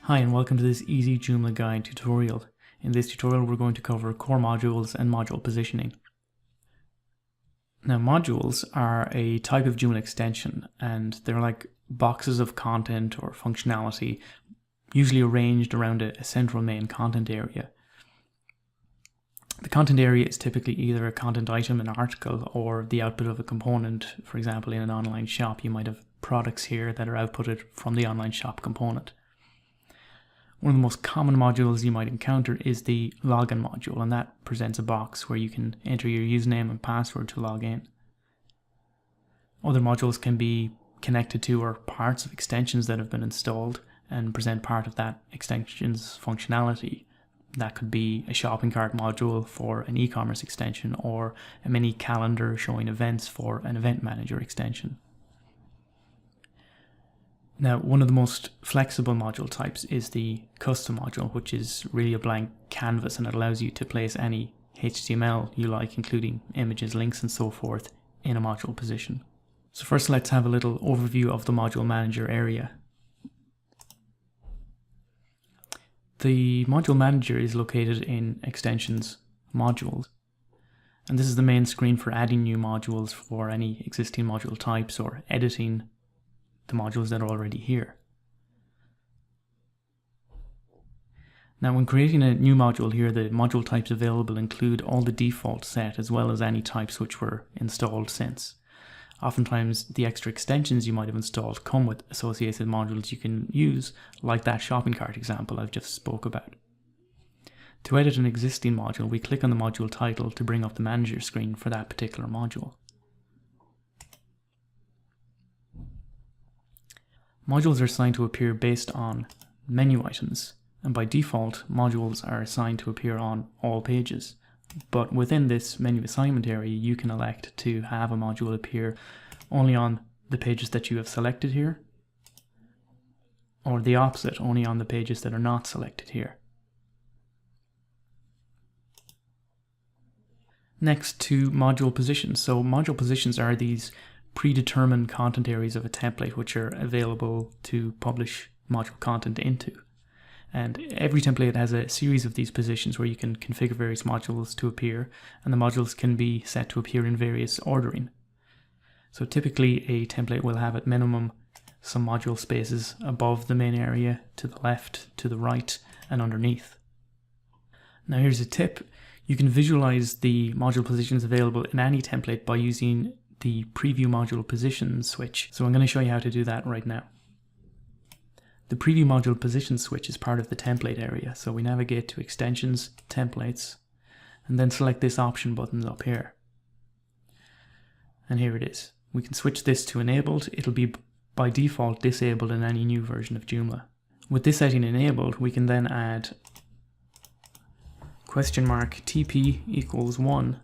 Hi and welcome to this easy Joomla guide tutorial. In this tutorial we're going to cover core modules and module positioning. Now modules are a type of Joomla extension and they're like boxes of content or functionality usually arranged around a central main content area. The content area is typically either a content item, an article, or the output of a component. For example, in an online shop you might have products here that are outputted from the online shop component. One of the most common modules you might encounter is the login module, and that presents a box where you can enter your username and password to log in. Other modules can be connected to or parts of extensions that have been installed and present part of that extension's functionality. That could be a shopping cart module for an e-commerce extension or a mini calendar showing events for an event manager extension. Now, one of the most flexible module types is the custom module, which is really a blank canvas, and it allows you to place any HTML you like, including images, links, and so forth, in a module position. So first let's have a little overview of the module manager area. The module manager is located in extensions modules, and this is the main screen for adding new modules for any existing module types or editing the modules that are already here. Now when creating a new module here, the module types available include all the default set as well as any types which were installed since. Oftentimes the extra extensions you might have installed come with associated modules you can use, like that shopping cart example I've just spoke about. To edit an existing module, we click on the module title to bring up the manager screen for that particular module. Modules are assigned to appear based on menu items, and by default modules are assigned to appear on all pages. But within this menu assignment area you can elect to have a module appear only on the pages that you have selected here, or the opposite, only on the pages that are not selected here. Next, to module positions. So module positions are these predetermined content areas of a template which are available to publish module content into. And every template has a series of these positions where you can configure various modules to appear, and the modules can be set to appear in various ordering. So typically a template will have at minimum some module spaces above the main area, to the left, to the right, and underneath. Now here's a tip. You can visualize the module positions available in any template by using the preview module position switch. So I'm going to show you how to do that right now. The preview module position switch is part of the template area. So we navigate to extensions, templates, and then select this option button up here. And here it is. We can switch this to enabled. It'll be by default disabled in any new version of Joomla. With this setting enabled, we can then add $TP equals 1.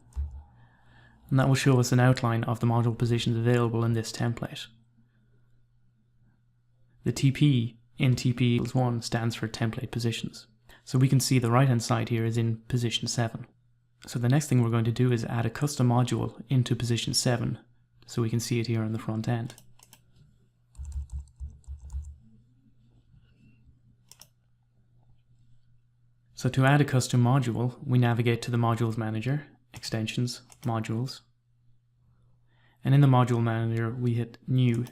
And that will show us an outline of the module positions available in this template. The TP in TP equals 1 stands for template positions. So we can see the right hand side here is in position 7. So the next thing we're going to do is add a custom module into position 7 so we can see it here on the front end. So to add a custom module, we navigate to the Modules Manager, Extensions, Modules, and in the Module Manager we hit New.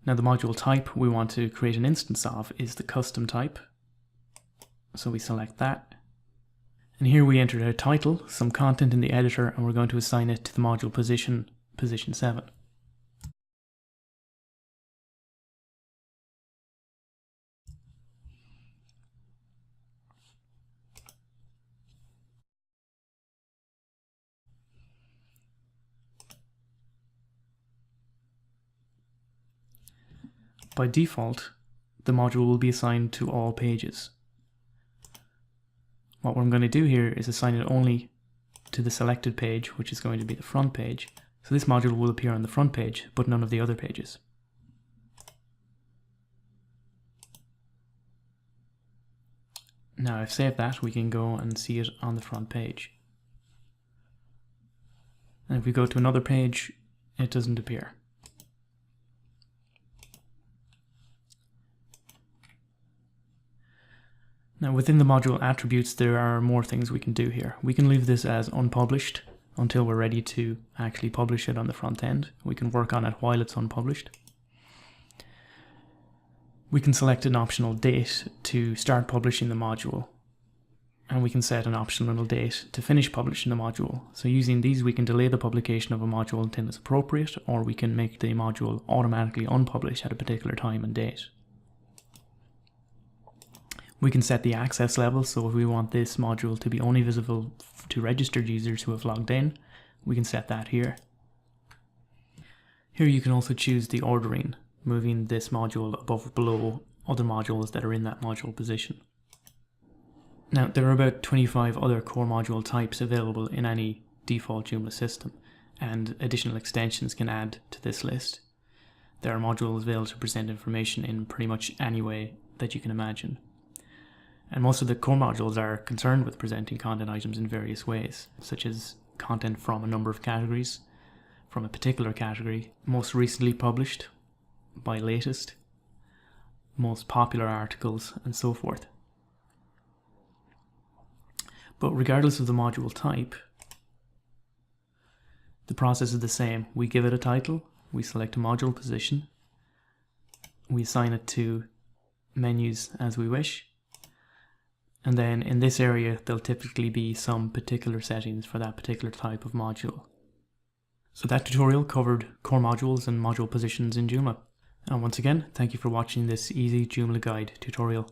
Now the module type we want to create an instance of is the custom type, so we select that, and here we enter a title, some content in the editor, and we're going to assign it to the module position, position 7. By default, the module will be assigned to all pages. What I'm going to do here is assign it only to the selected page, which is going to be the front page. So this module will appear on the front page, but none of the other pages. Now I've saved that, we can go and see it on the front page. And if we go to another page, it doesn't appear. Now within the module attributes, there are more things we can do here. We can leave this as unpublished until we're ready to actually publish it on the front end. We can work on it while it's unpublished. We can select an optional date to start publishing the module, and we can set an optional date to finish publishing the module. So using these, we can delay the publication of a module until it's appropriate, or we can make the module automatically unpublished at a particular time and date. We can set the access level, so if we want this module to be only visible to registered users who have logged in, we can set that here. Here you can also choose the ordering, moving this module above or below other modules that are in that module position. Now, there are about 25 other core module types available in any default Joomla system, and additional extensions can add to this list. There are modules available to present information in pretty much any way that you can imagine. And most of the core modules are concerned with presenting content items in various ways, such as content from a number of categories, from a particular category, most recently published, by latest, most popular articles, and so forth. But regardless of the module type, the process is the same. We give it a title, we select a module position, we assign it to menus as we wish, and then in this area there'll typically be some particular settings for that particular type of module. So that tutorial covered core modules and module positions in Joomla. And once again, thank you for watching this easy Joomla guide tutorial.